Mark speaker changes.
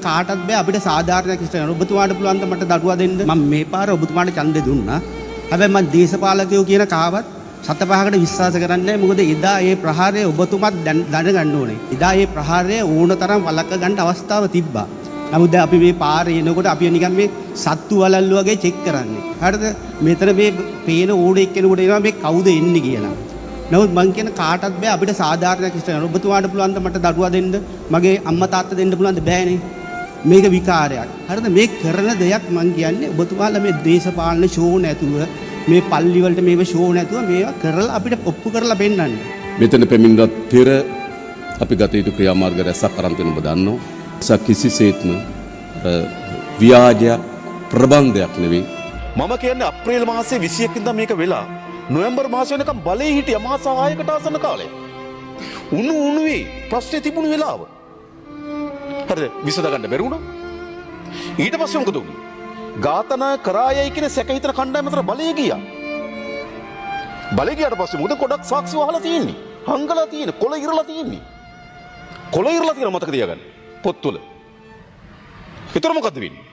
Speaker 1: කාටවත් බෑ අපිට සාධාරණයක් ඉෂ්ට කරන්න. ඔබතුමාට පුළුවන් ද මට දඩුවා දෙන්න? මම මේ පාර ඔබතුමාට ඡන්දෙ දුන්නා. හැබැයි මම දේශපාලකයෝ කියන කාවත් සතපහකට විශ්වාස කරන්නේ නැහැ. මොකද එදා ඒ ප්‍රහාරය ඔබතුමාත් දැනගන්න ඕනේ. එදා ඒ ප්‍රහාරය ඕන තරම් වළක්ව ගන්න අවස්ථාව තිබ්බා. නමුත් දැන් අපි මේ පාරේ එනකොට අපි නිකන් මේ සත්තු වලල්ලු වගේ චෙක් කරන්නේ. හරිද? මෙතන මේ පේන ඕඩ එක්කෙනෙකුට එනවා මේ කවුද එන්නේ කියලා. නමුත් මං කියන කාටවත් බෑ අපිට සාධාරණයක් ඉෂ්ට කරන්න. ඔබතුමාට පුළුවන් ද මට දඩුවා දෙන්න? මගේ අම්මා තාත්තා දෙන්න පුළුවන් ද? බෑනේ. මේක විකාරයක්. හරිද? මේ කරන දෙයක් මං කියන්නේ ඔබතුමාලා මේ දේශපාලන ෂෝ නැතුව මේ පල්ලි වලට මේව ෂෝ නැතුව මේවා කරලා අපිට ඔප්පු කරලා පෙන්නන්න.
Speaker 2: මෙතන පැමිණිලත් පෙර අපි ගත යුතු ක්‍රියාමාර්ග රැසක් අරන් තියෙන ඔබ දන්නවා. ඒක කිසිසේත්ම ව්‍යාජ ප්‍රබන්ධයක් නෙවෙයි.
Speaker 3: මම කියන්නේ අප්‍රේල් මාසේ 21 ඉඳන් මේක වෙලා නොවැම්බර් මාසෙ වෙනකම් බලේ හිටිය මාස 6කට ආසන්න කාලයක්. උණුවේ ප්‍රශ්නේ තිබුණු වෙලාව. හරිද? විසඳ ගන්න බැරි වුණා. ඊට පස්සේ මොකද වුනේ? ඝාතනා කරායයි කියන සැක හිතන කණ්ඩායම අතර බලය ගියා. බලය ගියාට පස්සේ මොකද ගොඩක් සාක්ෂි වහලා තියෙන්නේ. හංගලා තියෙන්නේ, කොළ ඉරලා තියෙන්නේ. කොළ ඉරලා තියෙන මතක තියාගන්න. පොත්වල. ඒතර මොකද්ද වෙන්නේ?